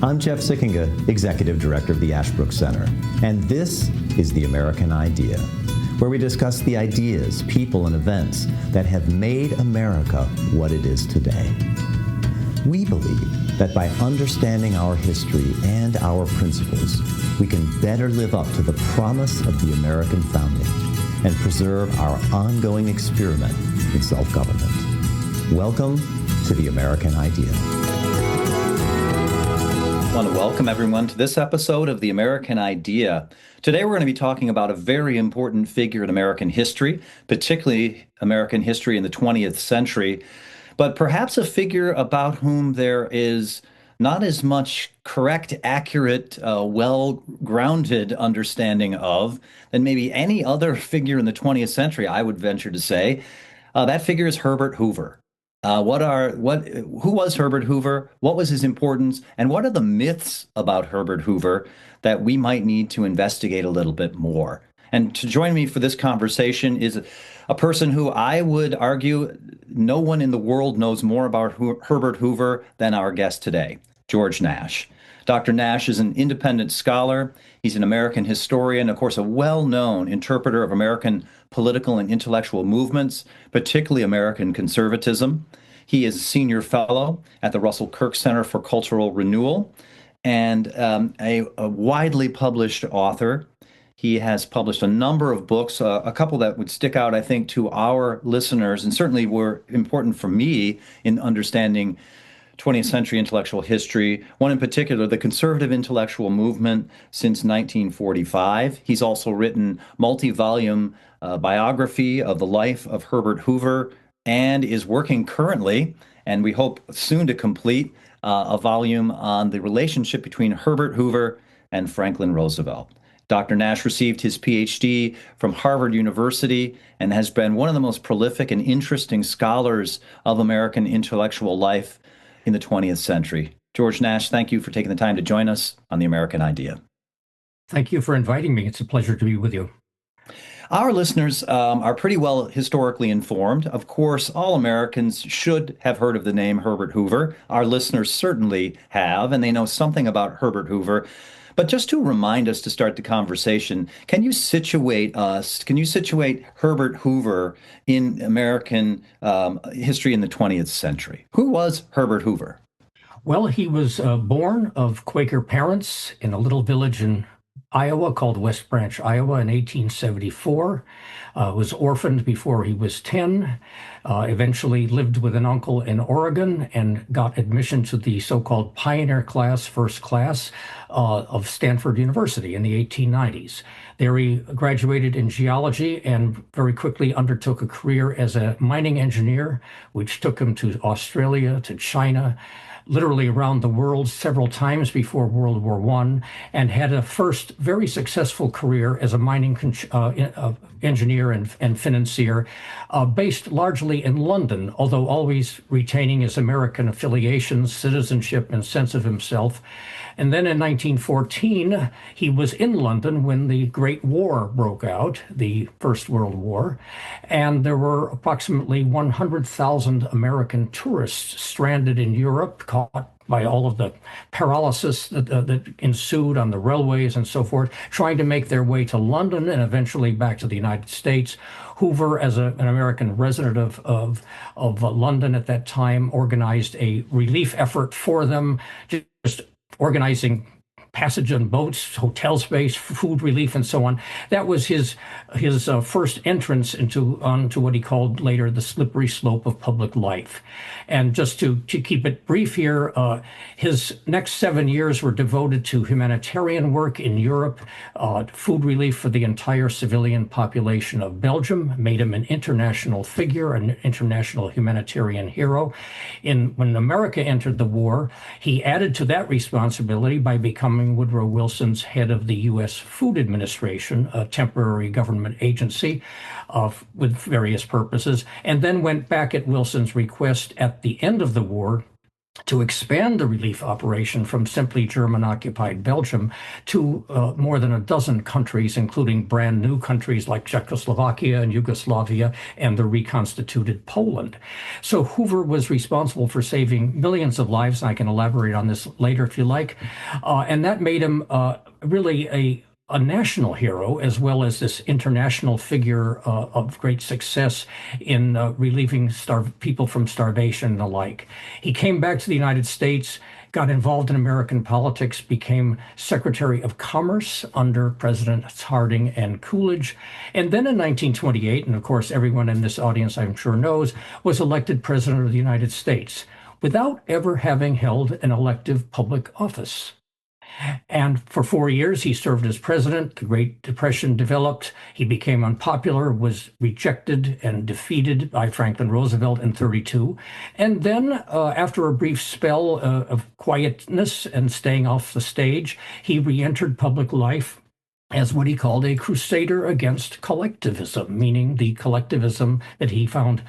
I'm Jeff Sickinga, Executive Director of the Ashbrook Center, and this is The American Idea, where we discuss the ideas, people, and events that have made America what it is today. We believe that by understanding our history and our principles, we can better live up to the promise of the American founding and preserve our ongoing experiment in self-government. Welcome to The American Idea. I want to welcome everyone to this episode of The American Idea. Today we're going to be talking about a very important figure in American history, particularly American history in the 20th century, but perhaps a figure about whom there is not as much correct, accurate, well-grounded understanding of than maybe any other figure in the 20th century, I would venture to say. That figure is Herbert Hoover. Who was Herbert Hoover? What was his importance? And what are the myths about Herbert Hoover that we might need to investigate a little bit more? And to join me for this conversation is a person who I would argue no one in the world knows more about Herbert Hoover than our guest today, George Nash. Dr. Nash is an independent scholar. He's an American historian, of course, a well-known interpreter of American political and intellectual movements, particularly American conservatism. He is a senior fellow at the Russell Kirk Center for Cultural Renewal and a widely published author. He has published a number of books, a couple that would stick out, I think, to our listeners and certainly were important for me in understanding 20th century intellectual history. One in particular, the conservative intellectual movement since 1945. He's also written multi-volume biography of the life of Herbert Hoover and is working currently, and we hope soon to complete, a volume on the relationship between Herbert Hoover and Franklin Roosevelt. Dr. Nash received his PhD from Harvard University and has been one of the most prolific and interesting scholars of American intellectual life in the 20th century. George Nash, thank you for taking the time to join us on The American Idea. Thank you for inviting me. It's a pleasure to be with you. Our listeners are pretty well historically informed. Of course, all Americans should have heard of the name Herbert Hoover. Our listeners certainly have, and they know something about Herbert Hoover. But just to remind us to start the conversation, can you situate Herbert Hoover in American history in the 20th century? Who was Herbert Hoover? Well, he was born of Quaker parents in a little village in Iowa called West Branch, Iowa in 1874. Was orphaned before he was 10, eventually lived with an uncle in Oregon and got admission to the so-called pioneer class, first class, of Stanford University in the 1890s. There he graduated in geology and very quickly undertook a career as a mining engineer, which took him to Australia, to China, literally around the world several times before World War I, and had a first very successful career as a mining engineer and financier, based largely in London, although always retaining his American affiliations, citizenship, and sense of himself. And then in 1914, he was in London when the Great War broke out, the First World War, and there were approximately 100,000 American tourists stranded in Europe, caught by all of the paralysis that ensued on the railways and so forth, trying to make their way to London and eventually back to the United States. Hoover, as an American resident of London at that time, organized a relief effort for them, just organizing passage on boats, hotel space, food relief, and so on. That was his first entrance onto what he called later the slippery slope of public life. And just to keep it brief here, his next 7 years were devoted to humanitarian work in Europe, food relief for the entire civilian population of Belgium, made him an international figure, an international humanitarian hero. When America entered the war, he added to that responsibility by becoming Woodrow Wilson's head of the U.S. Food Administration, a temporary government agency with various purposes, and then went back at Wilson's request at the end of the war to expand the relief operation from simply German-occupied Belgium to more than a dozen countries, including brand new countries like Czechoslovakia and Yugoslavia and the reconstituted Poland. So Hoover was responsible for saving millions of lives, and I can elaborate on this later if you like, and that made him really a national hero, as well as this international figure of great success in relieving people from starvation and the like. He came back to the United States, got involved in American politics, became Secretary of Commerce under Presidents Harding and Coolidge, and then in 1928, and of course everyone in this audience I'm sure knows, was elected President of the United States without ever having held an elective public office. And for 4 years, he served as president. The Great Depression developed. He became unpopular, was rejected and defeated by Franklin Roosevelt in 1932. And then, after a brief spell of quietness and staying off the stage, he re-entered public life as what he called a crusader against collectivism, meaning the collectivism that he found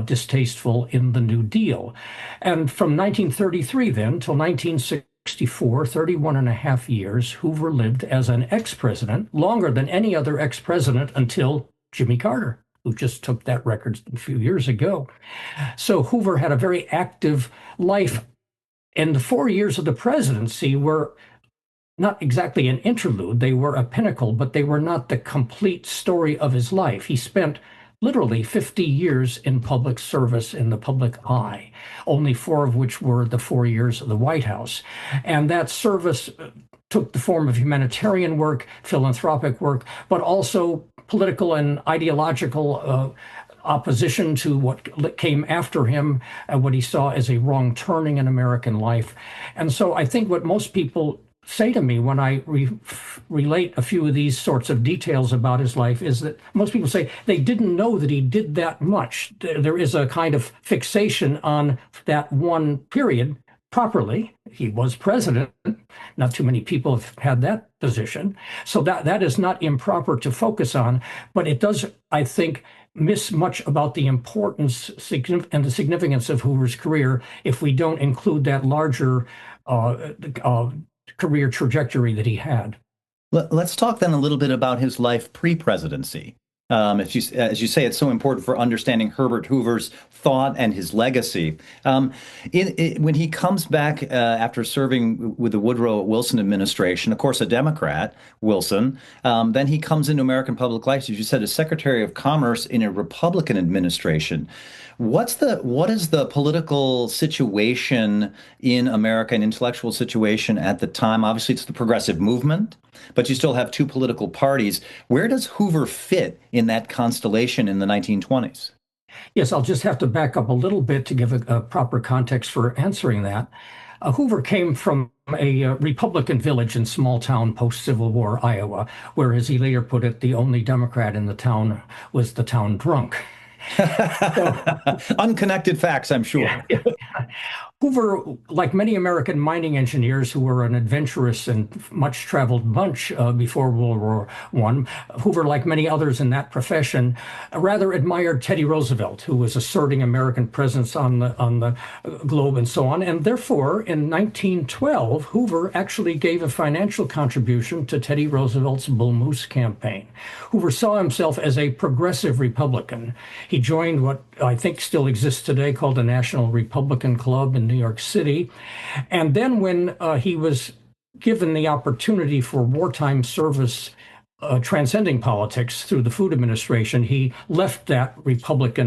distasteful in the New Deal. And from 1933 then till 1964, 31 and a half years, Hoover lived as an ex-president, longer than any other ex-president until Jimmy Carter, who just took that record a few years ago. So Hoover had a very active life, and the 4 years of the presidency were not exactly an interlude. They were a pinnacle, but they were not the complete story of his life. He spent literally 50 years in public service in the public eye, only 4 of which were the 4 years of the White House. And that service took the form of humanitarian work, philanthropic work, but also political and ideological opposition to what came after him, what he saw as a wrong turning in American life. And so I think what most people say to me when I relate a few of these sorts of details about his life is that most people say they didn't know that he did that much. There is a kind of fixation on that one period. Properly, he was president. Not too many people have had that position. So that is not improper to focus on, but it does, I think, miss much about the importance and the significance of Hoover's career if we don't include that larger career trajectory that he had. Let's talk then a little bit about his life pre-presidency. As you say, it's so important for understanding Herbert Hoover's thought and his legacy. When he comes back after serving with the Woodrow Wilson administration, of course, a Democrat, Wilson, then he comes into American public life, as you said, as Secretary of Commerce in a Republican administration. What is the political situation in America, an intellectual situation at the time? Obviously, it's the progressive movement, but you still have 2 political parties. Where does Hoover fit in that constellation in the 1920s? Yes, I'll just have to back up a little bit to give a proper context for answering that. Hoover came from a Republican village in small-town post-Civil War Iowa, where, as he later put it, the only Democrat in the town was the town drunk. Unconnected facts, I'm sure. Yeah. Hoover, like many American mining engineers who were an adventurous and much-traveled bunch before World War I, Hoover, like many others in that profession, rather admired Teddy Roosevelt, who was asserting American presence on the globe and so on. And therefore, in 1912, Hoover actually gave a financial contribution to Teddy Roosevelt's Bull Moose campaign. Hoover saw himself as a progressive Republican. He joined what I think still exists today called the National Republican Club in New York City. And then when he was given the opportunity for wartime service transcending politics through the Food Administration, he left that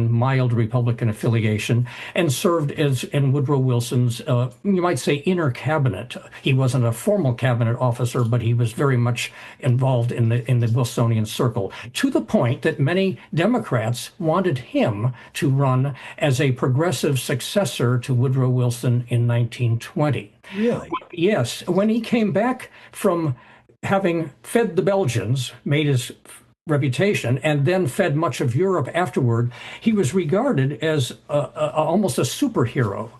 mild Republican affiliation and served as in Woodrow Wilson's, you might say, inner cabinet. He wasn't a formal cabinet officer, but he was very much involved in the Wilsonian circle, to the point that many Democrats wanted him to run as a progressive successor to Woodrow Wilson in 1920. Really? Yes. When he came back from having fed the Belgians, made his reputation, and then fed much of Europe afterward, he was regarded as almost a superhero.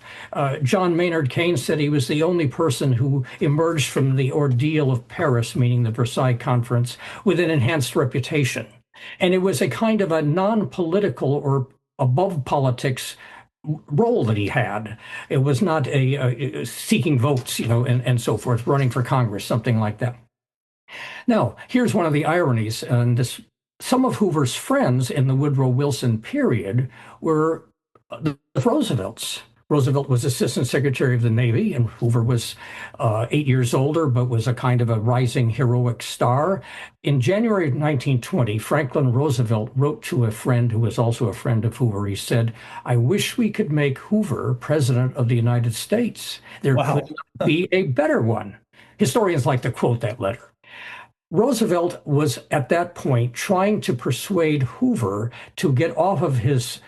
John Maynard Keynes said he was the only person who emerged from the ordeal of Paris, meaning the Versailles Conference, with an enhanced reputation. And it was a kind of a non-political or above politics role that he had. It was not a seeking votes, and so forth, running for Congress, something like that. Now, here's one of the ironies, and some of Hoover's friends in the Woodrow Wilson period were the Roosevelts. Roosevelt was Assistant Secretary of the Navy, and Hoover was 8 years older, but was a kind of a rising heroic star. In January of 1920, Franklin Roosevelt wrote to a friend who was also a friend of Hoover. He said, "I wish we could make Hoover President of the United States. There could not be a better one." Historians like to quote that letter. Roosevelt was at that point trying to persuade Hoover to get off of his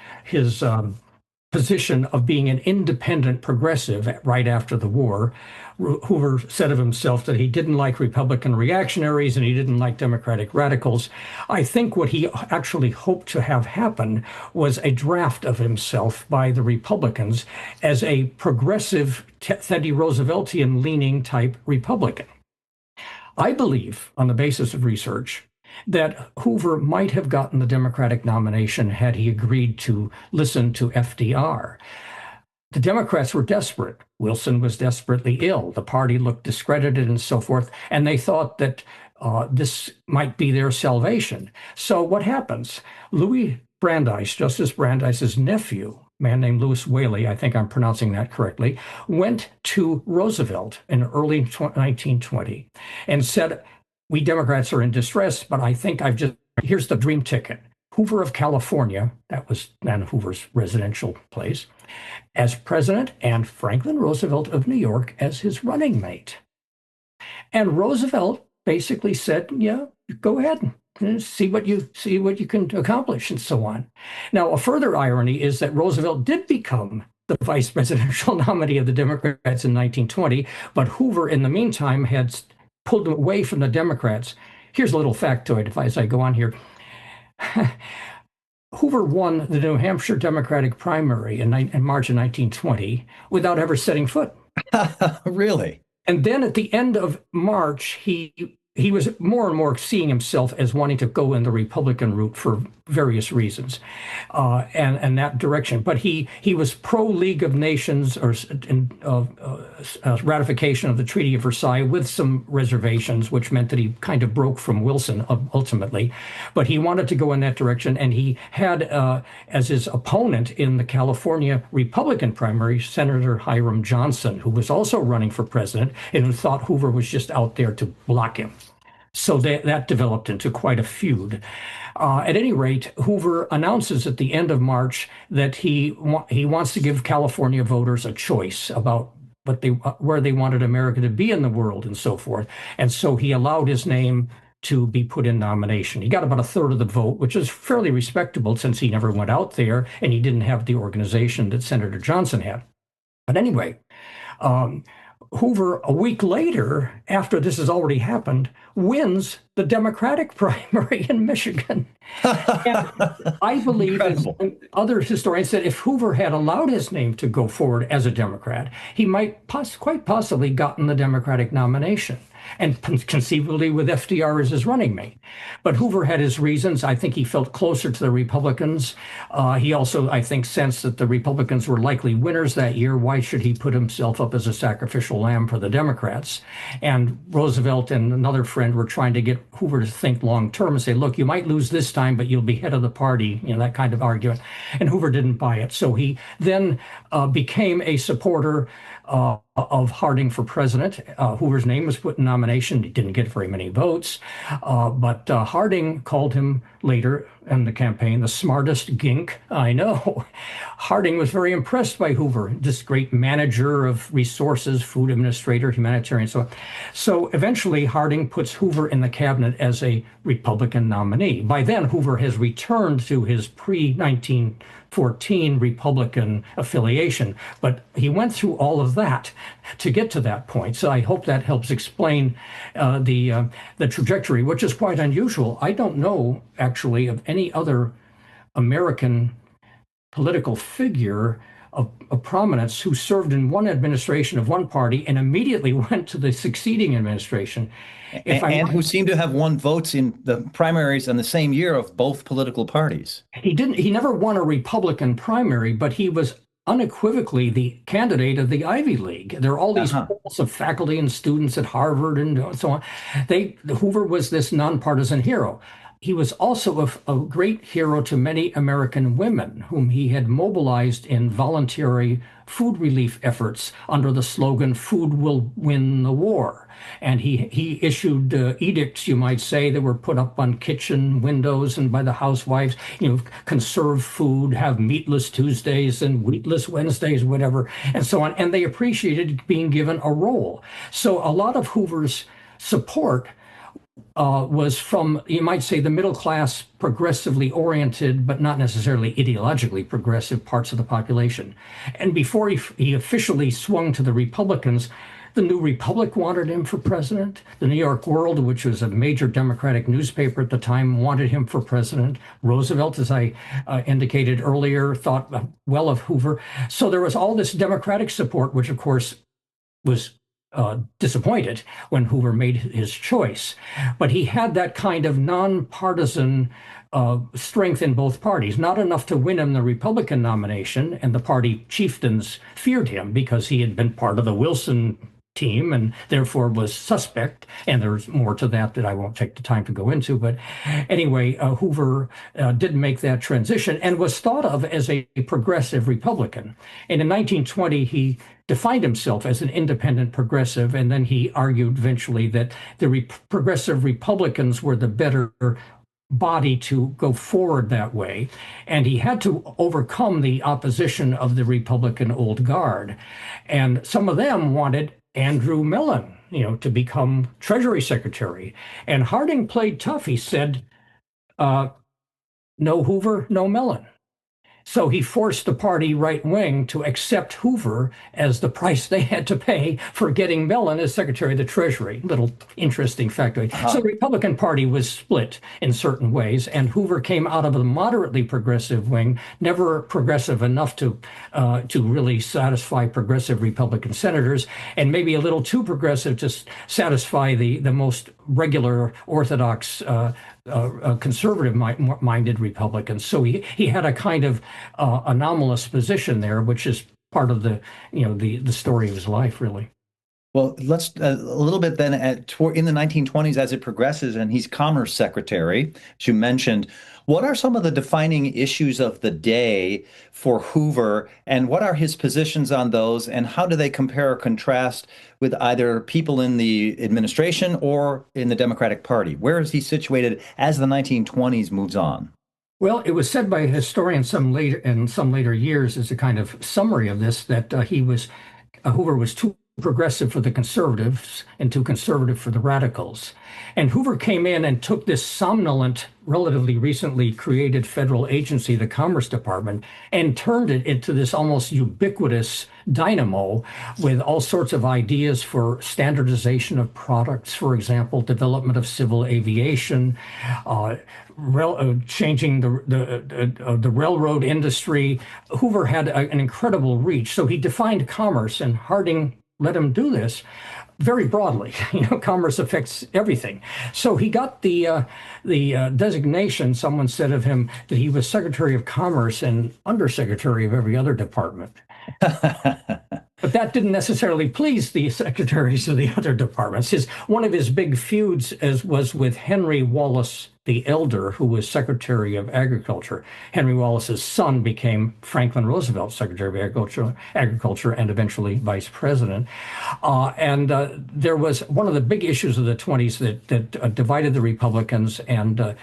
position of being an independent progressive right after the war. Hoover said of himself that he didn't like Republican reactionaries and he didn't like Democratic radicals. I think what he actually hoped to have happen was a draft of himself by the Republicans as a progressive, Teddy Rooseveltian leaning type Republican. I believe, on the basis of research, that Hoover might have gotten the Democratic nomination had he agreed to listen to FDR. The Democrats were desperate. Wilson was desperately ill. The party looked discredited and so forth, and they thought that this might be their salvation. So what happens? Louis Brandeis, Justice Brandeis's nephew, a man named Louis Whaley, I think I'm pronouncing that correctly, went to Roosevelt in early 1920 and said, "We Democrats are in distress, but I think here's the dream ticket. Hoover of California," that was then Hoover's residential place, "as president, and Franklin Roosevelt of New York as his running mate." And Roosevelt basically said, "Yeah, go ahead. See what you can accomplish," and so on. Now, a further irony is that Roosevelt did become the vice presidential nominee of the Democrats in 1920, but Hoover, in the meantime, had pulled him away from the Democrats. Here's a little factoid as I go on here. Hoover won the New Hampshire Democratic primary in March of 1920 without ever setting foot. Really? And then at the end of March, he was more and more seeing himself as wanting to go in the Republican route for various reasons, and that direction. But he was pro-League of Nations or ratification of the Treaty of Versailles with some reservations, which meant that he kind of broke from Wilson ultimately. But he wanted to go in that direction, and he had as his opponent in the California Republican primary, Senator Hiram Johnson, who was also running for president and who thought Hoover was just out there to block him. So that developed into quite a feud. At any rate, Hoover announces at the end of March that he wants to give California voters a choice about where they wanted America to be in the world and so forth. And so he allowed his name to be put in nomination. He got about a third of the vote, which is fairly respectable since he never went out there and he didn't have the organization that Senator Johnson had. But anyway, Hoover, a week later, after this has already happened, wins the Democratic primary in Michigan. And I believe, as other historians said, if Hoover had allowed his name to go forward as a Democrat, he might quite possibly gotten the Democratic nomination, and conceivably with FDR as his running mate. But Hoover had his reasons. I think he felt closer to the Republicans. He also, I think, sensed that the Republicans were likely winners that year. Why should he put himself up as a sacrificial lamb for the Democrats? And Roosevelt and another friend were trying to get Hoover to think long term and say, look, you might lose this time, but you'll be head of the party, that kind of argument. And Hoover didn't buy it. So he then became a supporter of Harding for president. Hoover's name was put in nomination. He didn't get very many votes, but Harding called him later in the campaign the smartest gink I know. Harding was very impressed by Hoover, this great manager of resources, food administrator, humanitarian, so on. So eventually Harding puts Hoover in the cabinet as a Republican nominee. By then, Hoover has returned to his pre-1914 Republican affiliation, but he went through all of that to get to that point. So I hope that helps explain the trajectory, which is quite unusual. I don't know, actually, of any other American political figure of prominence who served in one administration of one party and immediately went to the succeeding administration. And who seemed to have won votes in the primaries in the same year of both political parties. He never won a Republican primary, but he was unequivocally the candidate of the Ivy League. There are all these polls of faculty and students at Harvard and so on. Hoover was this nonpartisan hero. He was also a great hero to many American women whom he had mobilized in voluntary food relief efforts under the slogan, "Food will win the war." And he issued edicts, you might say, that were put up on kitchen windows and by the housewives, conserve food, have meatless Tuesdays and wheatless Wednesdays, whatever, and so on. And they appreciated being given a role. So a lot of Hoover's support was from, you might say, the middle class, progressively oriented, but not necessarily ideologically progressive parts of the population. And before he officially swung to the Republicans, the New Republic wanted him for president. The New York World, which was a major Democratic newspaper at the time, wanted him for president. Roosevelt, as I indicated earlier, thought well of Hoover. So there was all this Democratic support, which of course was disappointed when Hoover made his choice. But he had that kind of nonpartisan strength in both parties, not enough to win him the Republican nomination, and the party chieftains feared him because he had been part of the Wilson team and therefore was suspect. And there's more to that I won't take the time to go into. But anyway, Hoover did make that transition and was thought of as a progressive Republican. And in 1920, he defined himself as an independent progressive, and then he argued eventually that the progressive Republicans were the better body to go forward that way. And he had to overcome the opposition of the Republican old guard. And some of them wanted Andrew Mellon, to become Treasury Secretary. And Harding played tough. He said, no Hoover, no Mellon. So he forced the party right wing to accept Hoover as the price they had to pay for getting Mellon as Secretary of the Treasury. Little interesting factoid. So the Republican Party was split in certain ways, and Hoover came out of the moderately progressive wing, never progressive enough to really satisfy progressive Republican senators, and maybe a little too progressive to satisfy the most regular Orthodox conservative-minded Republicans. So he had a kind of anomalous position there, which is part of the story of his life, really. Well, let's a little bit then in the 1920s as it progresses, and he's Commerce Secretary, as you mentioned. What are some of the defining issues of the day for Hoover, and what are his positions on those, and how do they compare or contrast with either people in the administration or in the Democratic Party? Where is he situated as the 1920s moves on? Well, it was said by historians in some later years as a kind of summary of this that Hoover was too progressive for the conservatives and too conservative for the radicals. And Hoover came in and took this somnolent, relatively recently created federal agency, the Commerce Department, and turned it into this almost ubiquitous dynamo with all sorts of ideas for standardization of products, for example, development of civil aviation, changing the railroad industry. Hoover had an incredible reach. So he defined commerce, and Harding let him do this very broadly. Commerce affects everything. So he got the designation. Someone said of him that he was Secretary of Commerce and Undersecretary of every other department. But that didn't necessarily please the secretaries of the other departments. One of his big feuds was with Henry Wallace the Elder, who was Secretary of Agriculture. Henry Wallace's son became Franklin Roosevelt, Secretary of Agriculture, and eventually Vice President. There was one of the big issues of the 20s that divided the Republicans and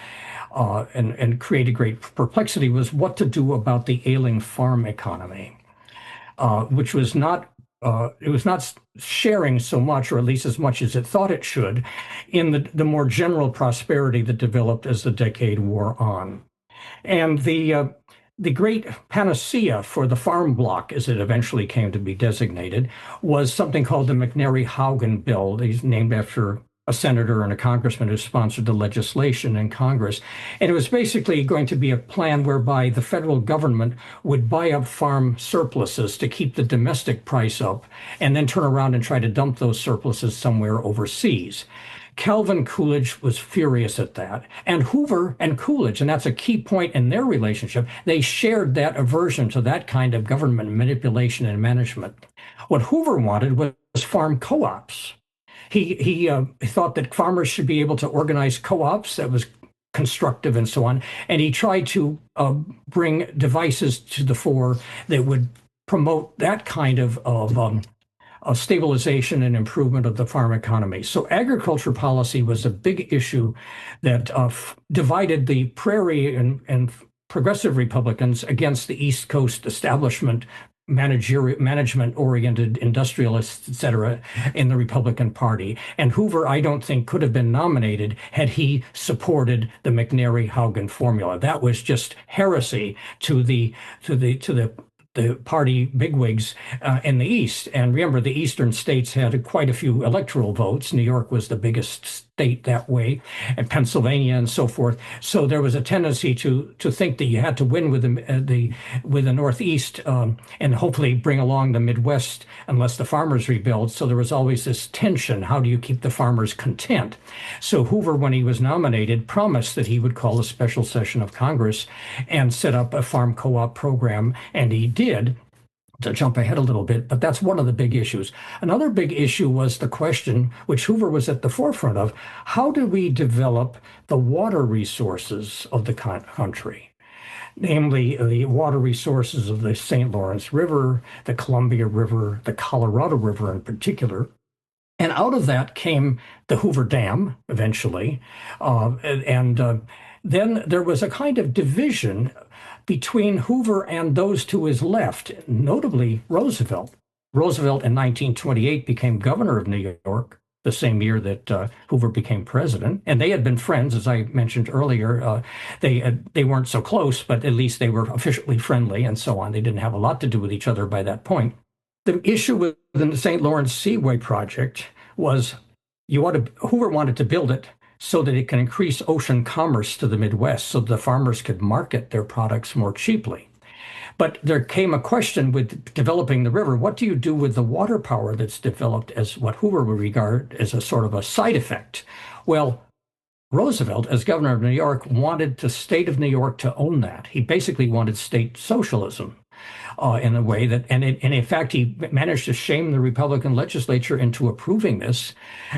created great perplexity was what to do about the ailing farm economy. Which was not sharing so much, or at least as much as it thought it should, in the more general prosperity that developed as the decade wore on. And the great panacea for the farm bloc, as it eventually came to be designated, was something called the McNary-Haugen Bill. He's named after a senator and a congressman who sponsored the legislation in Congress. And it was basically going to be a plan whereby the federal government would buy up farm surpluses to keep the domestic price up and then turn around and try to dump those surpluses somewhere overseas. Calvin Coolidge was furious at that. And Hoover and Coolidge, and that's a key point in their relationship, they shared that aversion to that kind of government manipulation and management. What Hoover wanted was farm co-ops. He thought that farmers should be able to organize co-ops that was constructive and so on. And he tried to bring devices to the fore that would promote that kind of stabilization and improvement of the farm economy. So agriculture policy was a big issue that divided the prairie and progressive Republicans against the East Coast establishment, management-oriented industrialists, et cetera, in the Republican Party. And Hoover, I don't think, could have been nominated had he supported the McNary-Haugen formula. That was just heresy to the party bigwigs in the East. And remember, the eastern states had quite a few electoral votes. New York was the biggest state that way, and Pennsylvania and so forth. So there was a tendency to think that you had to win with the Northeast and hopefully bring along the Midwest unless the farmers rebuild. So there was always this tension. How do you keep the farmers content? So Hoover, when he was nominated, promised that he would call a special session of Congress and set up a farm co-op program, and he did. To jump ahead a little bit, but that's one of the big issues. Another big issue was the question, which Hoover was at the forefront of, how do we develop the water resources of the country? Namely, the water resources of the St. Lawrence River, the Columbia River, the Colorado River in particular. And out of that came the Hoover Dam eventually. Then there was a kind of division between Hoover and those to his left, notably Roosevelt. Roosevelt in 1928 became governor of New York, the same year that Hoover became president. And they had been friends, as I mentioned earlier. They weren't so close, but at least they were officially friendly and so on. They didn't have a lot to do with each other by that point. The issue with the St. Lawrence Seaway project was Hoover wanted to build it so that it can increase ocean commerce to the Midwest so the farmers could market their products more cheaply. But there came a question with developing the river. What do you do with the water power that's developed as what Hoover would regard as a sort of a side effect? Well, Roosevelt, as governor of New York, wanted the state of New York to own that. He basically wanted state socialism. In a way that, and in fact, he managed to shame the Republican legislature into approving this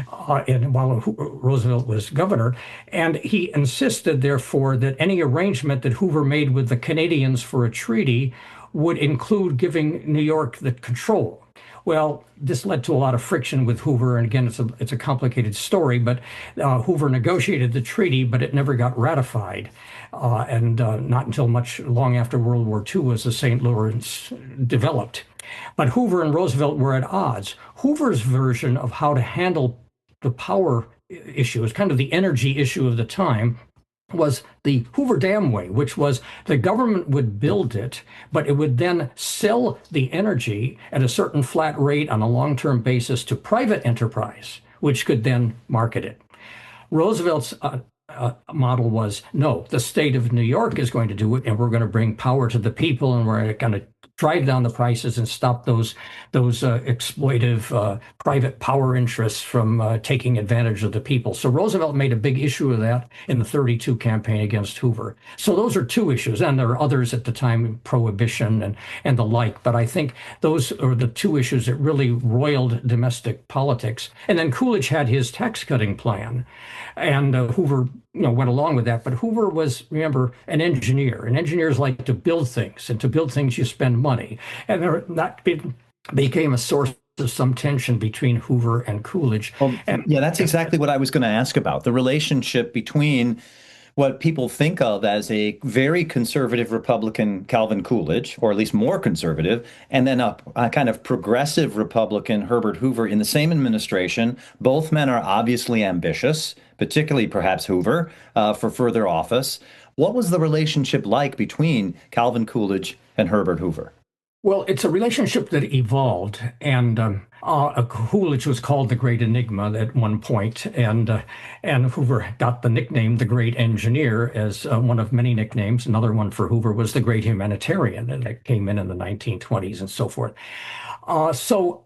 while Roosevelt was governor. And he insisted, therefore, that any arrangement that Hoover made with the Canadians for a treaty would include giving New York the control. Well, this led to a lot of friction with Hoover, and again, it's a complicated story, but Hoover negotiated the treaty, but it never got ratified. And not until much long after World War II was the St. Lawrence developed. But Hoover and Roosevelt were at odds. Hoover's version of how to handle the power issue, is kind of the energy issue of the time, was the Hoover Dam way, which was the government would build it, but it would then sell the energy at a certain flat rate on a long-term basis to private enterprise, which could then market it. Roosevelt's model was, no, the state of New York is going to do it, and we're going to bring power to the people, and we're going to drive down the prices and stop those exploitive private power interests from taking advantage of the people. So Roosevelt made a big issue of that in the 32 campaign against Hoover. So those are two issues, and there are others at the time, prohibition and the like, but I think those are the two issues that really roiled domestic politics. And then Coolidge had his tax-cutting plan, and Hoover went along with that. But Hoover was, remember, an engineer, and engineers like to build things, and to build things you spend money. And that became a source of some tension between Hoover and Coolidge. Yeah, that's exactly what I was going to ask about, the relationship between what people think of as a very conservative Republican Calvin Coolidge, or at least more conservative, and then a kind of progressive Republican Herbert Hoover in the same administration. Both men are obviously ambitious, particularly perhaps Hoover, for further office. What was the relationship like between Calvin Coolidge and Herbert Hoover? Well, it's a relationship that evolved, and Coolidge was called the Great Enigma at one point, and Hoover got the nickname the Great Engineer as one of many nicknames. Another one for Hoover was the Great Humanitarian, and that came in the 1920s and so forth. So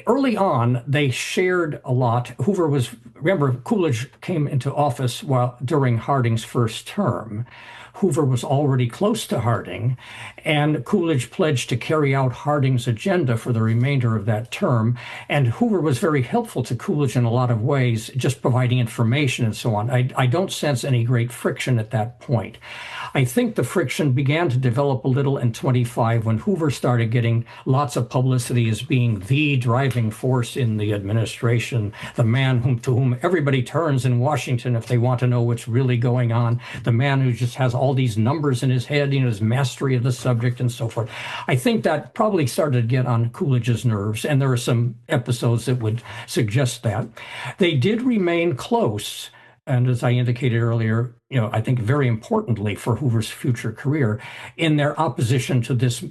early on, they shared a lot. Hoover was remember, Coolidge came into office during Harding's first term. Hoover was already close to Harding, and Coolidge pledged to carry out Harding's agenda for the remainder of that term. And Hoover was very helpful to Coolidge in a lot of ways, just providing information and so on. I don't sense any great friction at that point. I think the friction began to develop a little in 25 when Hoover started getting lots of publicity as being the driving force in the administration, the man to whom everybody turns in Washington if they want to know what's really going on, the man who just has all these numbers in his head, his mastery of the subject and so forth. I think that probably started to get on Coolidge's nerves, and there are some episodes that would suggest that. They did remain close. And as I indicated earlier, I think very importantly for Hoover's future career, in their opposition to this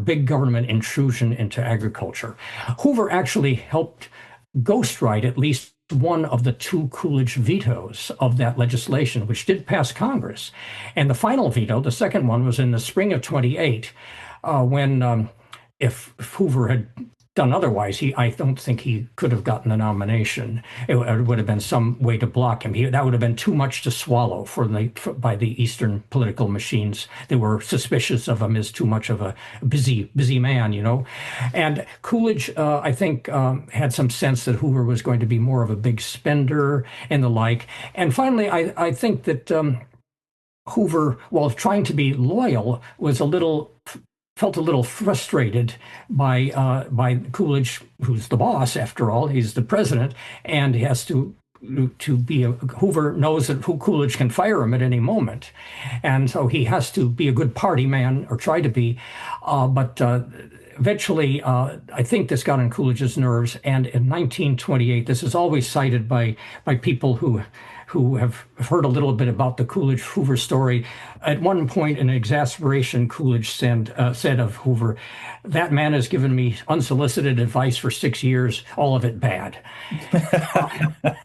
big government intrusion into agriculture. Hoover actually helped ghostwrite at least one of the two Coolidge vetoes of that legislation, which did pass Congress. And the final veto, the second one, was in the spring of 28, when if Hoover had done otherwise, I don't think he could have gotten the nomination. It would have been some way to block him. That would have been too much to swallow by the Eastern political machines. They were suspicious of him as too much of a busy man, And Coolidge, I think, had some sense that Hoover was going to be more of a big spender and the like. And finally, I think that Hoover, while trying to be loyal, felt a little frustrated by Coolidge, who's the boss after all. He's the president, and he has to be Hoover knows that Coolidge can fire him at any moment, and so he has to be a good party man, or try to be. But eventually, I think this got on Coolidge's nerves, and in 1928, this is always cited by people who have heard a little bit about the Coolidge-Hoover story. At one point, in exasperation, Coolidge said of Hoover, "That man has given me unsolicited advice for 6 years, all of it bad."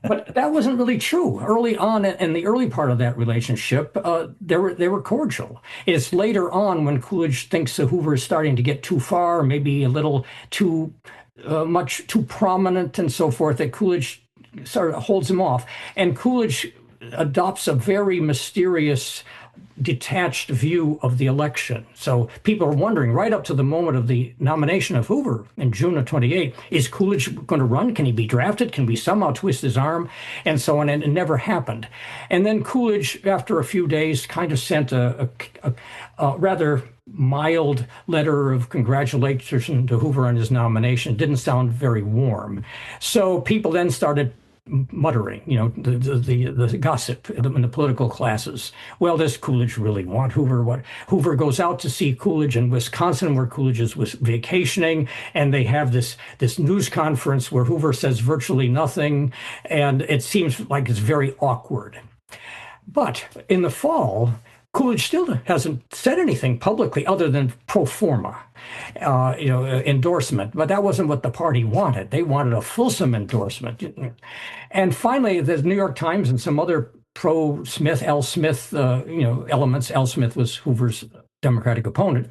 But that wasn't really true. Early on, in the early part of that relationship, they were cordial. It's later on when Coolidge thinks that Hoover is starting to get too far, maybe a little too prominent and so forth, that Coolidge sort of holds him off. And Coolidge adopts a very mysterious, detached view of the election. So people are wondering, right up to the moment of the nomination of Hoover in June of 28, is Coolidge going to run? Can he be drafted? Can we somehow twist his arm? And so on, and it never happened. And then Coolidge, after a few days, kind of sent a rather mild letter of congratulations to Hoover on his nomination. It didn't sound very warm. So people then started muttering, the gossip in the political classes. Well, does Coolidge really want Hoover? What? Hoover goes out to see Coolidge in Wisconsin, where Coolidge was vacationing, and they have this news conference where Hoover says virtually nothing, and it seems like it's very awkward. But in the fall, Coolidge still hasn't said anything publicly other than pro forma, endorsement. But that wasn't what the party wanted. They wanted a fulsome endorsement. And finally, the New York Times and some other pro-Smith, L. Smith, elements, L. Smith was Hoover's Democratic opponent,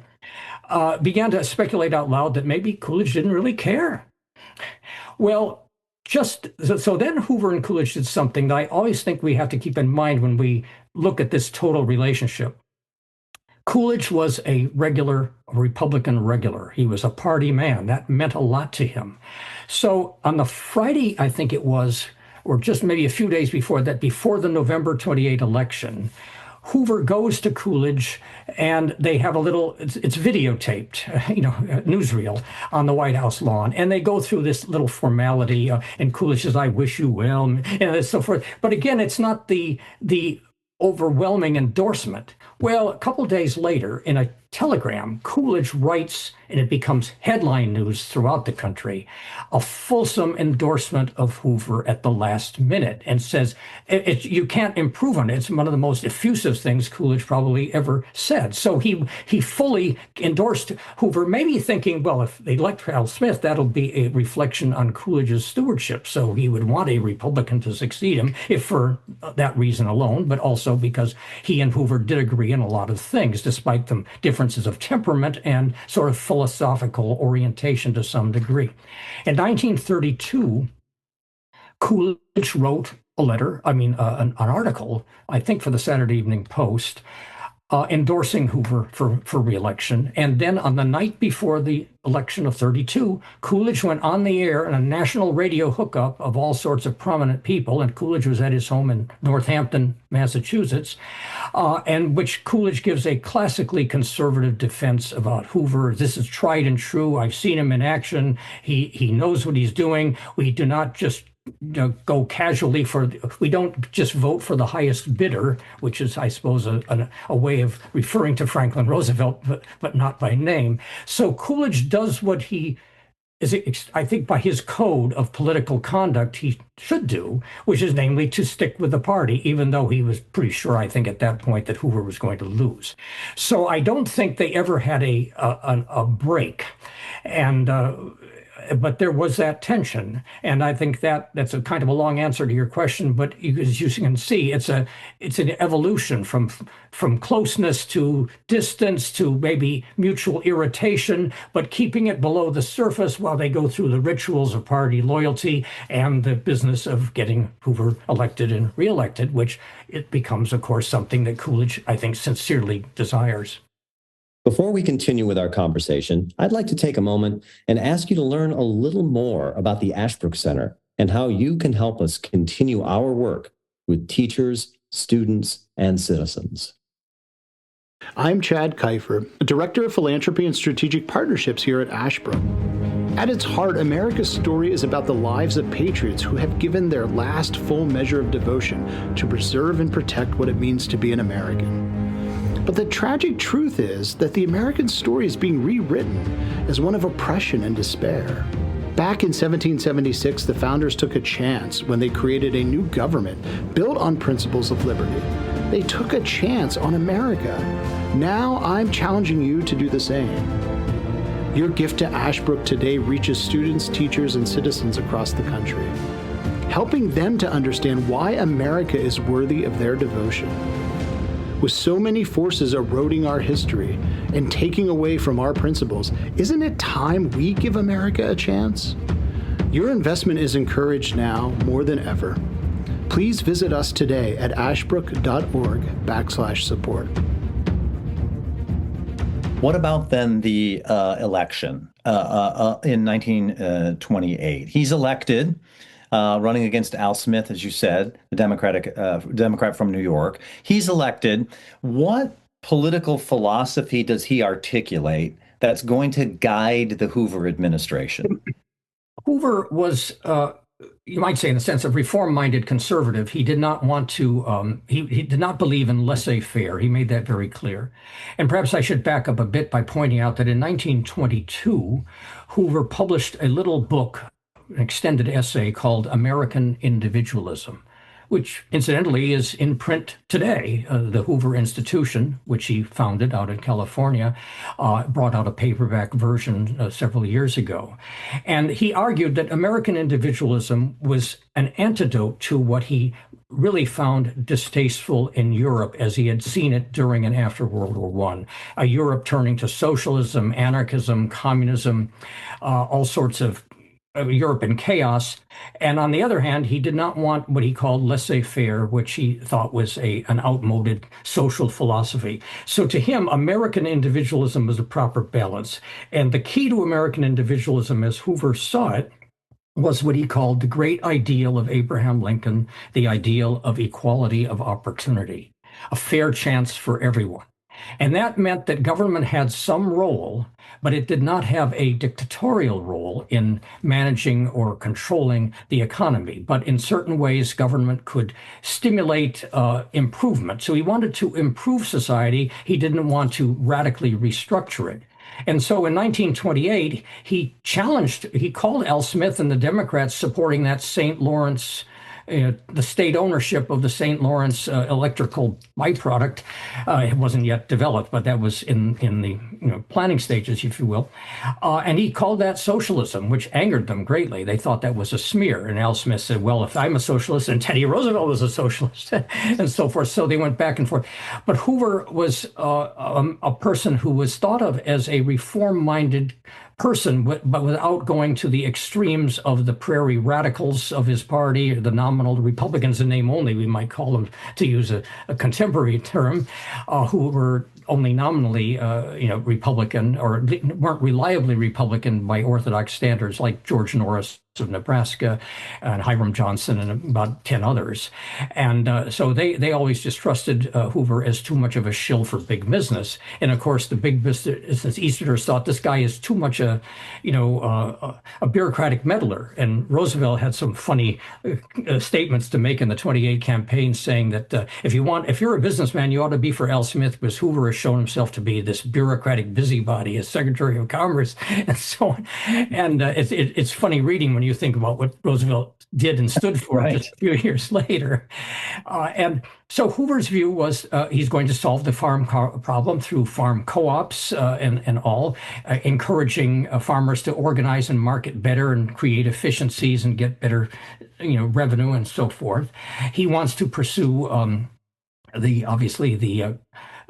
began to speculate out loud that maybe Coolidge didn't really care. Well, so then Hoover and Coolidge did something that I always think we have to keep in mind when we look at this total relationship. Coolidge was a Republican regular. He was a party man. That meant a lot to him. So on the Friday, I think it was, or just maybe a few days before that, before the November 28 election, Hoover goes to Coolidge, and they have it's videotaped, newsreel on the White House lawn. And they go through this little formality, and Coolidge says, "I wish you well," and so forth. But again, it's not the overwhelming endorsement. Well, a couple days later, in a telegram, Coolidge writes, and it becomes headline news throughout the country, a fulsome endorsement of Hoover at the last minute, and says you can't improve on it. It's one of the most effusive things Coolidge probably ever said. So he fully endorsed Hoover, maybe thinking, well, if they elect Al Smith, that'll be a reflection on Coolidge's stewardship. So he would want a Republican to succeed him, if for that reason alone, but also because he and Hoover did agree on a lot of things, despite the differences of temperament and sort of philosophical orientation to some degree. In 1932, Coolidge wrote a letter, an article, I think for the Saturday Evening Post, endorsing Hoover for re-election. And then on the night before the election of 32, Coolidge went on the air in a national radio hookup of all sorts of prominent people, and Coolidge was at his home in Northampton, Massachusetts, and which Coolidge gives a classically conservative defense about Hoover. This is tried and true. I've seen him in action. He knows what he's doing. We do not just go casually we don't just vote for the highest bidder, which is, I suppose, a way of referring to Franklin Roosevelt, but not by name. So Coolidge does what he is, I think, by his code of political conduct, he should do, which is namely to stick with the party, even though he was pretty sure, I think, at that point that Hoover was going to lose. So I don't think they ever had a break. But there was that tension, and I think that's a kind of a long answer to your question. But as you can see, it's an evolution from closeness to distance to maybe mutual irritation, but keeping it below the surface while they go through the rituals of party loyalty and the business of getting Hoover elected and reelected, which it becomes, of course, something that Coolidge, I think, sincerely desires. Before we continue with our conversation, I'd like to take a moment and ask you to learn a little more about the Ashbrook Center and how you can help us continue our work with teachers, students, and citizens. I'm Chad Kiefer, Director of Philanthropy and Strategic Partnerships here at Ashbrook. At its heart, America's story is about the lives of patriots who have given their last full measure of devotion to preserve and protect what it means to be an American. But the tragic truth is that the American story is being rewritten as one of oppression and despair. Back in 1776, the founders took a chance when they created a new government built on principles of liberty. They took a chance on America. Now I'm challenging you to do the same. Your gift to Ashbrook today reaches students, teachers, and citizens across the country, helping them to understand why America is worthy of their devotion. With so many forces eroding our history and taking away from our principles, isn't it time we give America a chance? Your investment is encouraged now more than ever. Please visit us today at ashbrook.org/support. What about then the election in 1928? He's elected. Running against Al Smith, as you said, the Democrat from New York. He's elected. What political philosophy does he articulate that's going to guide the Hoover administration? Hoover was, you might say, in the sense of reform-minded conservative. He did not want to, he did not believe in laissez-faire. He made that very clear. And perhaps I should back up a bit by pointing out that in 1922, Hoover published a little book, an extended essay called American Individualism, which incidentally is in print today. The Hoover Institution, which he founded out in California, brought out a paperback version several years ago. And he argued that American individualism was an antidote to what he really found distasteful in Europe as he had seen it during and after World War I. A Europe turning to socialism, anarchism, communism, all sorts of Europe in chaos. And on the other hand, he did not want what he called laissez-faire, which he thought was an outmoded social philosophy. So to him, American individualism was a proper balance. And the key to American individualism, as Hoover saw it, was what he called the great ideal of Abraham Lincoln, the ideal of equality of opportunity, a fair chance for everyone. And that meant that government had some role, but it did not have a dictatorial role in managing or controlling the economy. But in certain ways, government could stimulate improvement. So he wanted to improve society. He didn't want to radically restructure it. And so in 1928, he called Al Smith and the Democrats supporting that St. Lawrence, the state ownership of the St. Lawrence electrical byproduct. It wasn't yet developed, but that was in the planning stages, if you will. And he called that socialism, which angered them greatly. They thought that was a smear. And Al Smith said, well, if I'm a socialist and Teddy Roosevelt was a socialist, and so forth. So they went back and forth. But Hoover was a person who was thought of as a reform-minded person, but without going to the extremes of the prairie radicals of his party, the nominal Republicans in name only, we might call them, to use a contemporary term, who were only nominally, Republican, or weren't reliably Republican by Orthodox standards, like George Norris of Nebraska and Hiram Johnson and about 10 others. And so they always distrusted Hoover as too much of a shill for big business. And of course, the big business Easterners thought this guy is too much a bureaucratic meddler. And Roosevelt had some funny statements to make in the 28 campaign, saying that if you're a businessman, you ought to be for Al Smith, because Hoover has shown himself to be this bureaucratic busybody as Secretary of Commerce and so on. And it's funny reading when you think about what Roosevelt did and stood for right. Just a few years later. And so Hoover's view was he's going to solve the farm problem through farm co-ops and all, encouraging farmers to organize and market better and create efficiencies and get better, revenue and so forth. He wants to pursue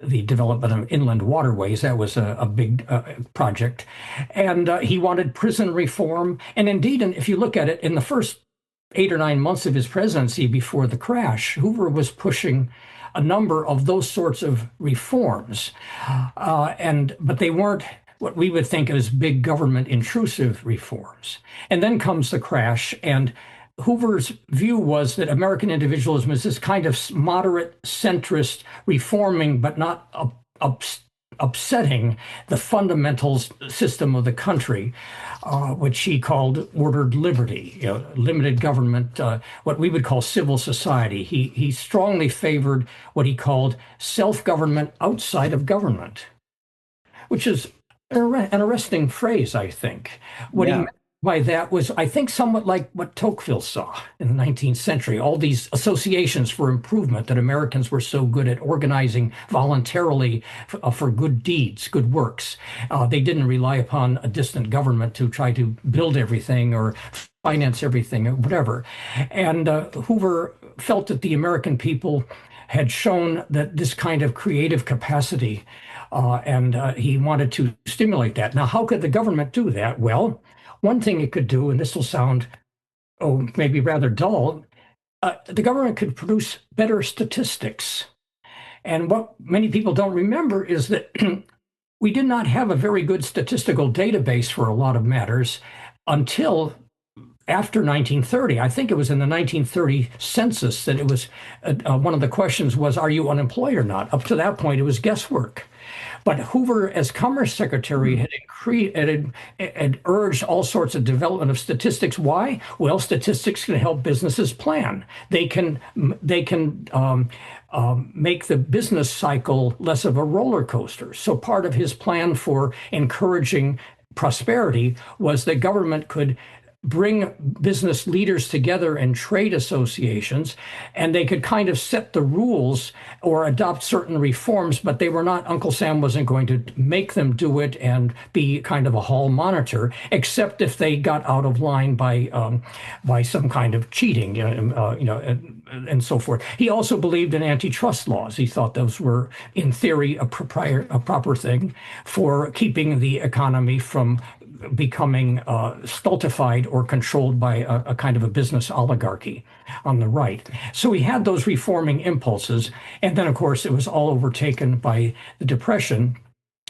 the development of inland waterways. That was a big project. And he wanted prison reform. And indeed, if you look at it, in the first 8 or 9 months of his presidency before the crash, Hoover was pushing a number of those sorts of reforms. But they weren't what we would think as big government intrusive reforms. And then comes the crash, and Hoover's view was that American individualism is this kind of moderate, centrist, reforming, but not upsetting the fundamental system of the country, which he called ordered liberty, limited government, what we would call civil society. He strongly favored what he called self-government outside of government, which is an arresting phrase, I think. What he meant by that was, I think, somewhat like what Tocqueville saw in the 19th century, all these associations for improvement that Americans were so good at organizing voluntarily for good deeds, good works. They didn't rely upon a distant government to try to build everything or finance everything or whatever. And Hoover felt that the American people had shown that this kind of creative capacity, and he wanted to stimulate that. Now, how could the government do that? Well, one thing it could do, and this will sound, maybe rather dull, the government could produce better statistics. And what many people don't remember is that we did not have a very good statistical database for a lot of matters until after 1930. I think it was in the 1930 census that it was, one of the questions was, are you unemployed or not? Up to that point, it was guesswork. But Hoover, as Commerce Secretary, had urged all sorts of development of statistics. Why? Well, statistics can help businesses plan. They can make the business cycle less of a roller coaster. So part of his plan for encouraging prosperity was that government could bring business leaders together in trade associations, and they could kind of set the rules or adopt certain reforms, but they were not, Uncle Sam wasn't going to make them do it and be kind of a hall monitor, except if they got out of line by some kind of cheating, and so forth. He also believed in antitrust laws. He thought those were, in theory, a proper thing for keeping the economy from becoming stultified or controlled by a kind of a business oligarchy on the right. So he had those reforming impulses. And then, of course, it was all overtaken by the Depression.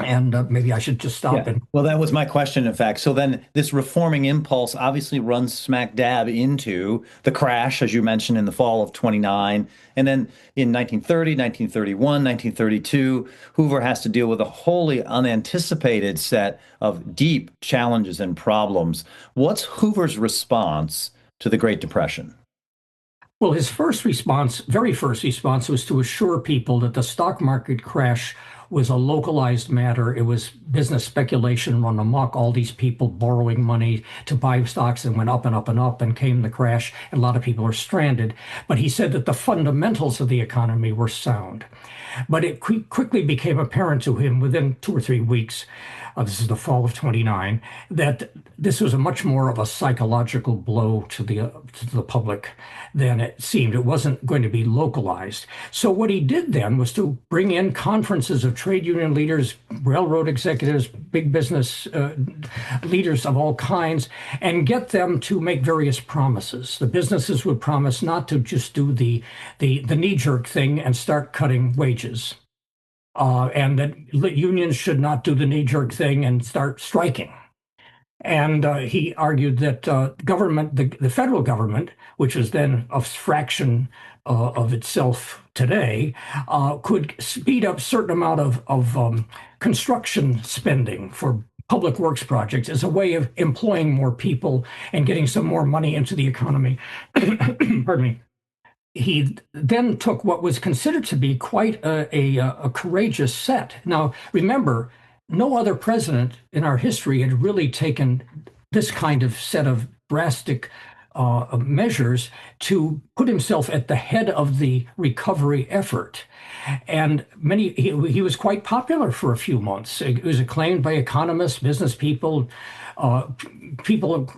And maybe I should just stop. Yeah. Well, that was my question, in fact. So then this reforming impulse obviously runs smack dab into the crash, as you mentioned, in the fall of 29. And then in 1930, 1931, 1932, Hoover has to deal with a wholly unanticipated set of deep challenges and problems. What's Hoover's response to the Great Depression? Well, his very first response was to assure people that the stock market crash was a localized matter. It was business speculation run amok, all these people borrowing money to buy stocks, and went up and up and up, and came the crash, and a lot of people are stranded. But he said that the fundamentals of the economy were sound. But it quickly became apparent to him within 2 or 3 weeks, this is the fall of 29, that this was a much more of a psychological blow to the public than it seemed. It wasn't going to be localized. So what he did then was to bring in conferences of trade union leaders, railroad executives, big business leaders of all kinds, and get them to make various promises. The businesses would promise not to just do the knee-jerk thing and start cutting wages, and that unions should not do the knee-jerk thing and start striking. And he argued that government, the federal government, which is then a fraction of itself today, could speed up certain amount of construction spending for public works projects as a way of employing more people and getting some more money into the economy. Pardon me. He then took what was considered to be quite a courageous set. Now, remember, no other president in our history had really taken this kind of set of drastic measures to put himself at the head of the recovery effort. And he was quite popular for a few months. It was acclaimed by economists, business people, people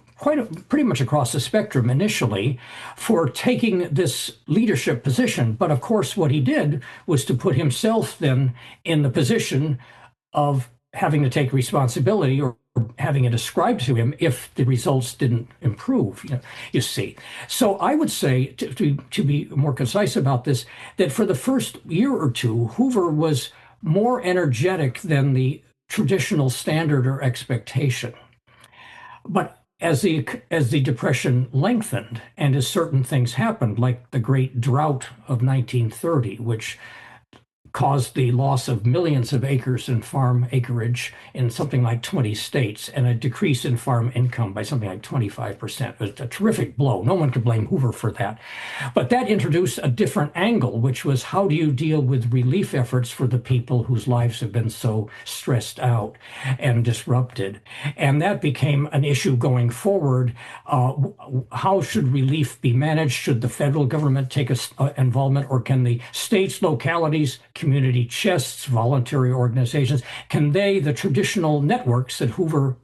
pretty much across the spectrum initially for taking this leadership position. But of course, what he did was to put himself then in the position of having to take responsibility or having it ascribed to him if the results didn't improve, you see. So I would say, to be more concise about this, that for the first year or two, Hoover was more energetic than the traditional standard or expectation. But as the Depression lengthened and as certain things happened, like the Great Drought of 1930, which caused the loss of millions of acres in farm acreage in something like 20 states and a decrease in farm income by something like 25%. It was a terrific blow. No one could blame Hoover for that. But that introduced a different angle, which was how do you deal with relief efforts for the people whose lives have been so stressed out and disrupted? And that became an issue going forward. How should relief be managed? Should the federal government take involvement, or can the states, localities, community chests, voluntary organizations, can they, the traditional networks that Hoover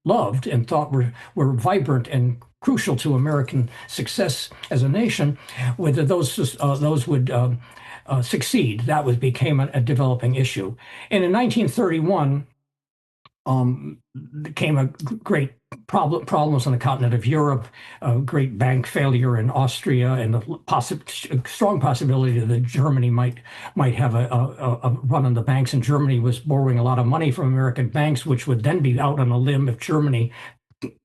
loved and thought were vibrant and crucial to American success as a nation, whether those would succeed? That became a developing issue. And in 1931, became a great problems on the continent of Europe, a great bank failure in Austria, and a strong possibility that Germany might have a run on the banks. And Germany was borrowing a lot of money from American banks, which would then be out on a limb if Germany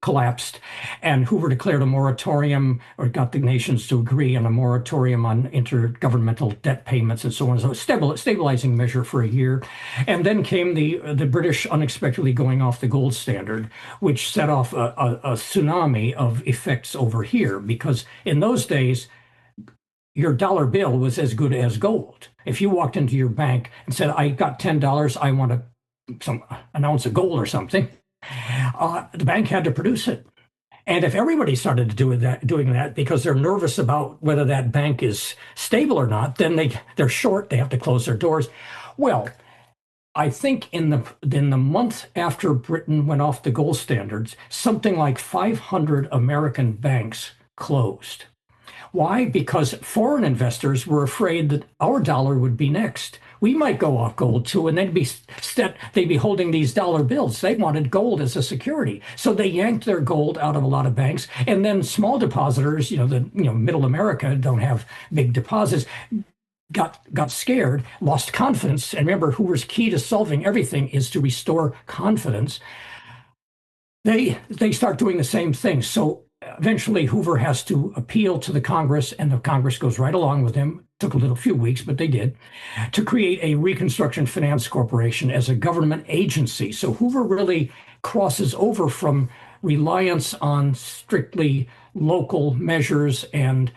collapsed. And Hoover declared a moratorium, or got the nations to agree on a moratorium on intergovernmental debt payments and so on. So a stabilizing measure for a year. And then came the British unexpectedly going off the gold standard, which set off a tsunami of effects over here, because in those days, your dollar bill was as good as gold. If you walked into your bank and said, I got $10, I want an ounce of gold or something, the bank had to produce it. And if everybody started doing that because they're nervous about whether that bank is stable or not, then they're short, they have to close their doors. Well, I think in the month after Britain went off the gold standards, something like 500 American banks closed. Why? Because foreign investors were afraid that our dollar would be next. We might go off gold too, and they'd be holding these dollar bills. They wanted gold as a security, so they yanked their gold out of a lot of banks. And then small depositors, middle America don't have big deposits, got scared, lost confidence. And remember, Hoover's key to solving everything is to restore confidence. They start doing the same thing. So eventually, Hoover has to appeal to the Congress, and the Congress goes right along with him. Took a few weeks, but they did, to create a Reconstruction Finance Corporation as a government agency. So Hoover really crosses over from reliance on strictly local measures and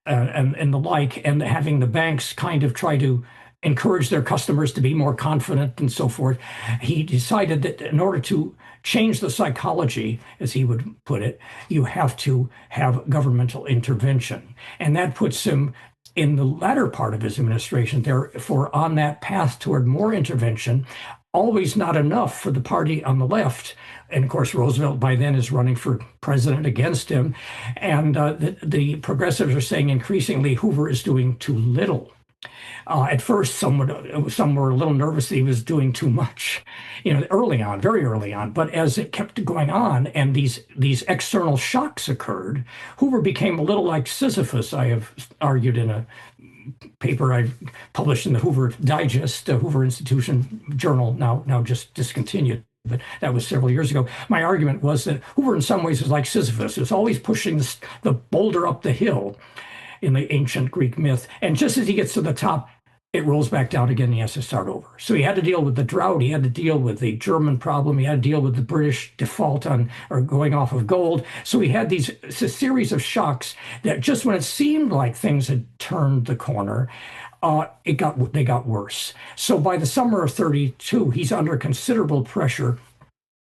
the like, and having the banks kind of try to encourage their customers to be more confident and so forth. He decided that in order to change the psychology, as he would put it, you have to have governmental intervention. And that puts him in the latter part of his administration, therefore on that path toward more intervention, always not enough for the party on the left. And of course, Roosevelt by then is running for president against him. And the progressives are saying increasingly Hoover is doing too little. At first, some were a little nervous that he was doing too much, early on, very early on. But as it kept going on and these external shocks occurred, Hoover became a little like Sisyphus. I have argued in a paper I published in the Hoover Digest, Hoover Institution journal, now just discontinued. But that was several years ago. My argument was that Hoover, in some ways, was like Sisyphus. He was always pushing the boulder up the hill in the ancient Greek myth. And just as he gets to the top, it rolls back down again and he has to start over. So he had to deal with the drought. He had to deal with the German problem. He had to deal with the British default on or going off of gold. So he had a series of shocks that just when it seemed like things had turned the corner, they got worse. So by the summer of 32, he's under considerable pressure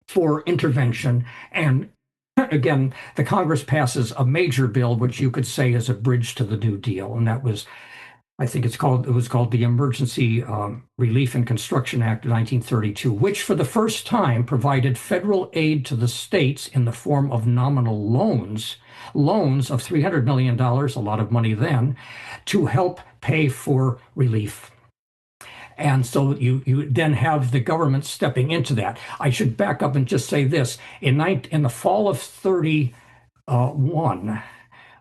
for intervention. And again, the Congress passes a major bill, which you could say is a bridge to the New Deal. And that was, I think it was called the Emergency Relief and Construction Act of 1932, which for the first time provided federal aid to the states in the form of nominal loans of $300 million, a lot of money then, to help pay for relief. And so you then have the government stepping into that. I should back up and just say this. In the fall of 31,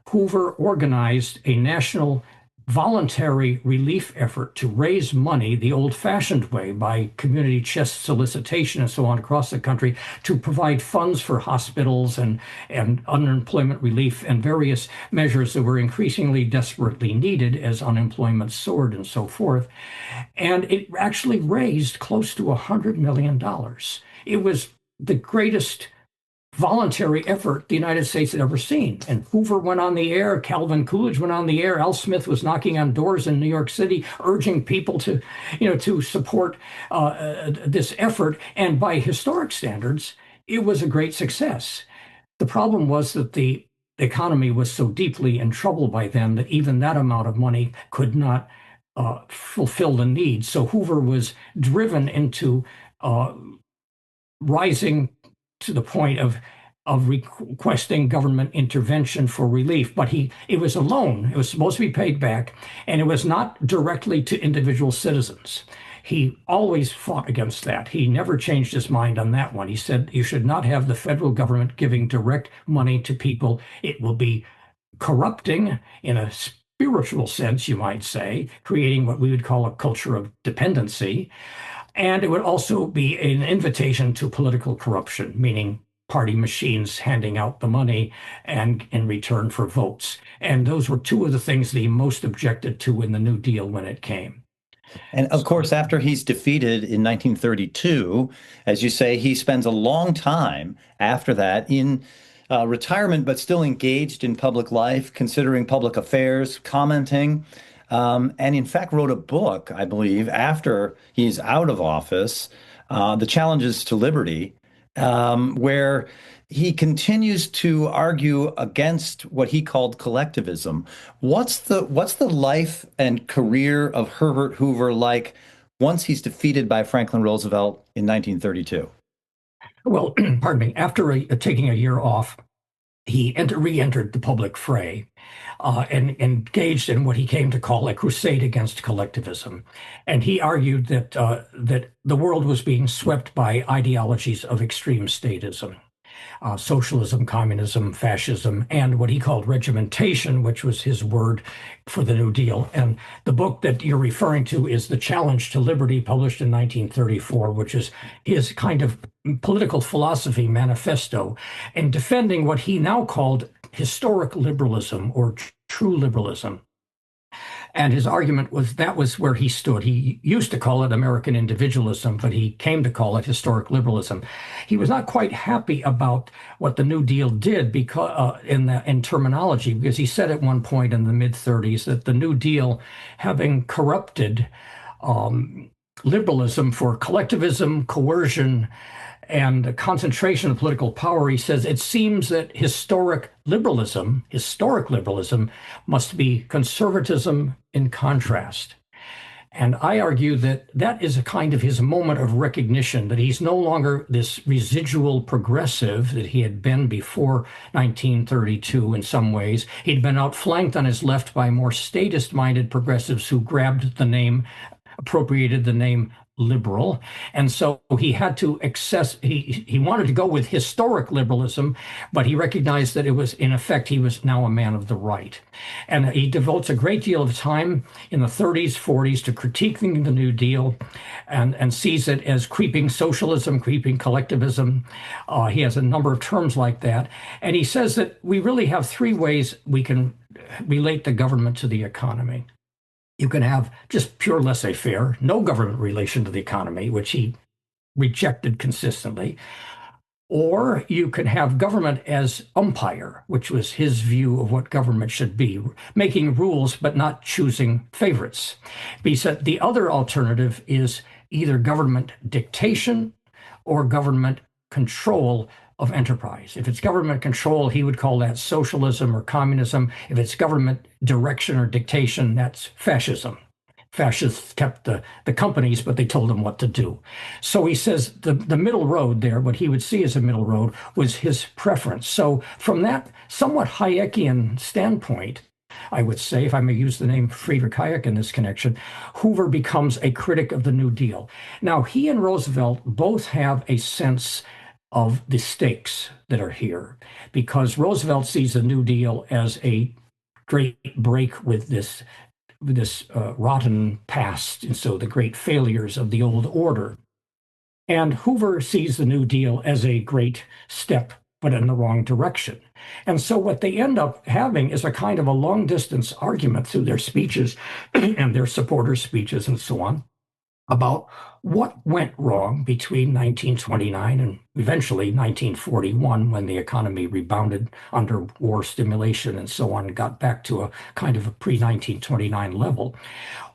Hoover organized a national voluntary relief effort to raise money the old-fashioned way by community chest solicitation and so on across the country to provide funds for hospitals and unemployment relief and various measures that were increasingly desperately needed as unemployment soared and so forth. And it actually raised close to $100 million. It was the greatest voluntary effort the United States had ever seen. And Hoover went on the air, Calvin Coolidge went on the air, Al Smith was knocking on doors in New York City, urging people to support this effort. And by historic standards, it was a great success. The problem was that the economy was so deeply in trouble by then that even that amount of money could not fulfill the need. So Hoover was driven into rising to the point of requesting government intervention for relief, but it was a loan. It was supposed to be paid back, and it was not directly to individual citizens. He always fought against that. He never changed his mind on that one. He said you should not have the federal government giving direct money to people. It will be corrupting in a spiritual sense, you might say, creating what we would call a culture of dependency. And it would also be an invitation to political corruption, meaning party machines handing out the money and in return for votes. And those were two of the things that he most objected to in the New Deal when it came. And of course, after he's defeated in 1932, as you say, he spends a long time after that in retirement, but still engaged in public life, considering public affairs, commenting. And in fact, wrote a book, I believe, after he's out of office, The Challenges to Liberty, where he continues to argue against what he called collectivism. What's the life and career of Herbert Hoover like once he's defeated by Franklin Roosevelt in 1932? Well, pardon me, after taking a year off, he re-entered the public fray and engaged in what he came to call a crusade against collectivism. And he argued that the world was being swept by ideologies of extreme statism, socialism, communism, fascism, and what he called regimentation, which was his word for the New Deal. And the book that you're referring to is The Challenge to Liberty, published in 1934, which is his kind of political philosophy manifesto, and defending what he now called historic liberalism or true liberalism. And his argument was that was where he stood. He used to call it American individualism, but he came to call it historic liberalism. He was not quite happy about what the New Deal did because in terminology, because he said at one point in the mid-30s that the New Deal, having corrupted liberalism for collectivism, coercion, and the concentration of political power, he says it seems that historic liberalism must be conservatism in contrast. And I argue that that is a kind of his moment of recognition, that he's no longer this residual progressive that he had been before 1932 in some ways. He'd been outflanked on his left by more statist-minded progressives who grabbed the name, appropriated the name liberal. And so he had to he wanted to go with historic liberalism, but he recognized that it was, in effect, he was now a man of the right. And he devotes a great deal of time in the 30s, 40s to critiquing the New Deal and sees it as creeping socialism, creeping collectivism. He has a number of terms like that. And he says that we really have three ways we can relate the government to the economy. You can have just pure laissez-faire, no government relation to the economy, which he rejected consistently. Or you can have government as umpire, which was his view of what government should be, making rules but not choosing favorites. He said the other alternative is either government dictation or government control of enterprise. If it's government control, he would call that socialism or communism. If it's government direction or dictation, that's fascism. Fascists kept the companies, but they told them what to do. So he says the middle road there, what he would see as a middle road, was his preference. So from that somewhat Hayekian standpoint, I would say, if I may use the name Friedrich Hayek in this connection, Hoover becomes a critic of the New Deal. Now, he and Roosevelt both have a sense of the stakes that are here, because Roosevelt sees the New Deal as a great break with this rotten past, and so the great failures of the old order. And Hoover sees the New Deal as a great step, but in the wrong direction. And so what they end up having is a kind of a long-distance argument through their speeches and their supporters' speeches and so on, about what went wrong between 1929 and eventually 1941, when the economy rebounded under war stimulation and so on, and got back to a kind of a pre-1929 level.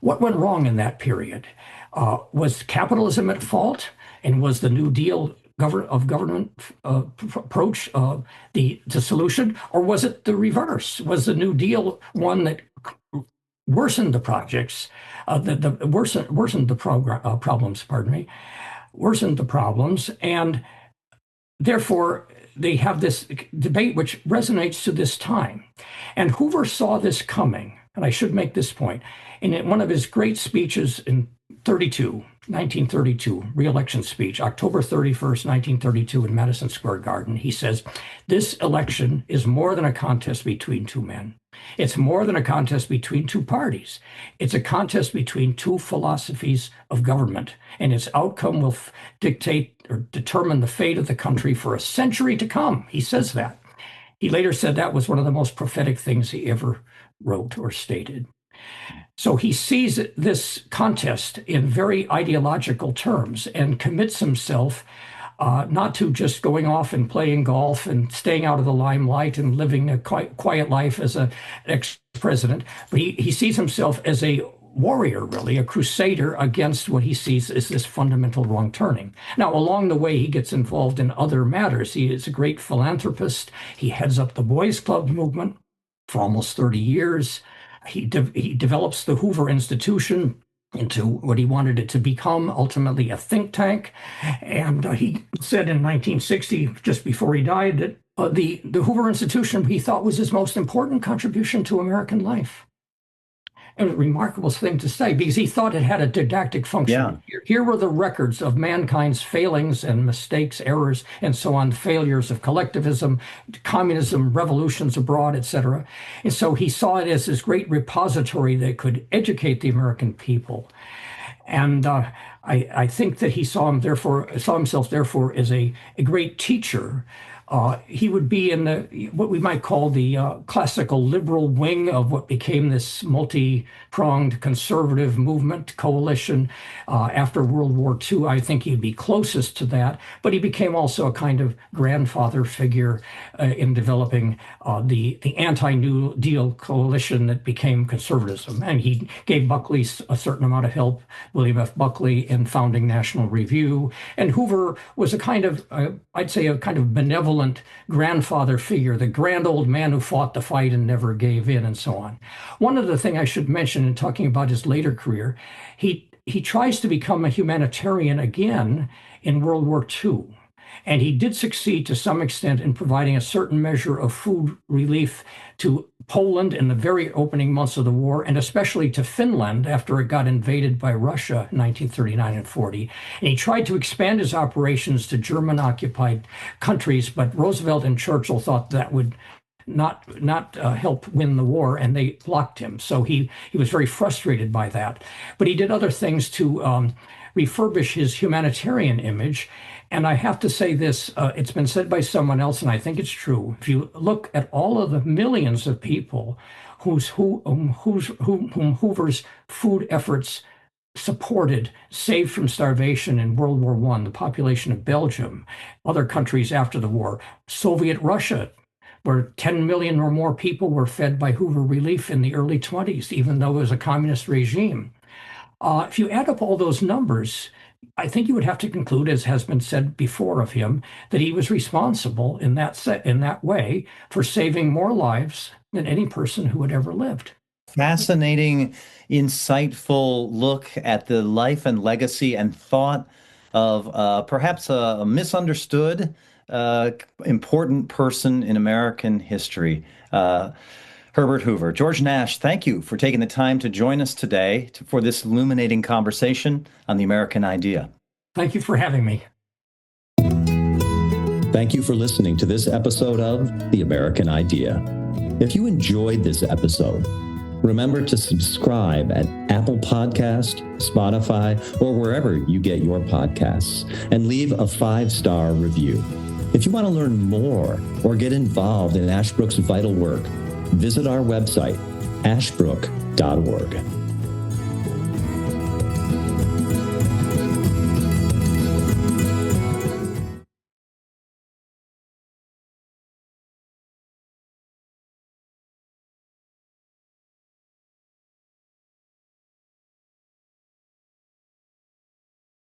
What went wrong in that period? Was capitalism at fault? And was the New Deal government approach the solution? Or was it the reverse? Was the New Deal one that worsened the projects, worsened the problems, worsened the problems, and therefore they have this debate which resonates to this time. And Hoover saw this coming, and I should make this point. In one of his great speeches in 1932, re-election speech, October 31st, 1932 in Madison Square Garden, he says, "This election is more than a contest between two men. It's more than a contest between two parties. It's a contest between two philosophies of government, and its outcome will dictate or determine the fate of the country for a century to come." He says that. He later said that was one of the most prophetic things he ever wrote or stated. So he sees this contest in very ideological terms and commits himself not to just going off and playing golf and staying out of the limelight and living a quiet life as an ex-president, but he sees himself as a warrior, really, a crusader against what he sees as this fundamental wrong turning. Now, along the way, he gets involved in other matters. He is a great philanthropist. He heads up the Boys Club movement for almost 30 years. He develops the Hoover Institution into what he wanted it to become, ultimately a think tank. And he said in 1960, just before he died, that the Hoover Institution he thought was his most important contribution to American life. It was a remarkable thing to say, because he thought it had a didactic function. Yeah. Here were the records of mankind's failings and mistakes, errors, and so on, failures of collectivism, communism, revolutions abroad, etc. And so he saw it as this great repository that could educate the American people. And I think that he saw himself therefore as a great teacher. He would be in what we might call the classical liberal wing of what became this multi-pronged conservative movement coalition after World War II. I think he'd be closest to that, but he became also a kind of grandfather figure in developing the anti-New Deal coalition that became conservatism. And he gave Buckley a certain amount of help, William F. Buckley, in founding National Review. And Hoover was a kind of, I'd say, a kind of benevolent benevolent grandfather figure, the grand old man who fought the fight and never gave in, and so on. One other thing I should mention in talking about his later career, he tries to become a humanitarian again in World War II. And he did succeed to some extent in providing a certain measure of food relief to Poland in the very opening months of the war, and especially to Finland after it got invaded by Russia in 1939 and 40. And he tried to expand his operations to German-occupied countries, but Roosevelt and Churchill thought that would not help win the war, and they blocked him. So he was very frustrated by that. But he did other things to refurbish his humanitarian image. And I have to say this, it's been said by someone else, and I think it's true. If you look at all of the millions of people whom Hoover's food efforts supported, saved from starvation in World War I, the population of Belgium, other countries after the war, Soviet Russia, where 10 million or more people were fed by Hoover Relief in the early 20s, even though it was a communist regime. If you add up all those numbers, I think you would have to conclude, as has been said before of him, that he was responsible in that way for saving more lives than any person who had ever lived. Fascinating, insightful look at the life and legacy and thought of perhaps a misunderstood, important person in American history. Herbert Hoover. George Nash, thank you for taking the time to join us today for this illuminating conversation on the American idea. Thank you for having me. Thank you for listening to this episode of The American Idea. If you enjoyed this episode, remember to subscribe at Apple Podcast, Spotify, or wherever you get your podcasts, and leave a 5-star review. If you want to learn more or get involved in Ashbrook's vital work, visit our website, ashbrook.org.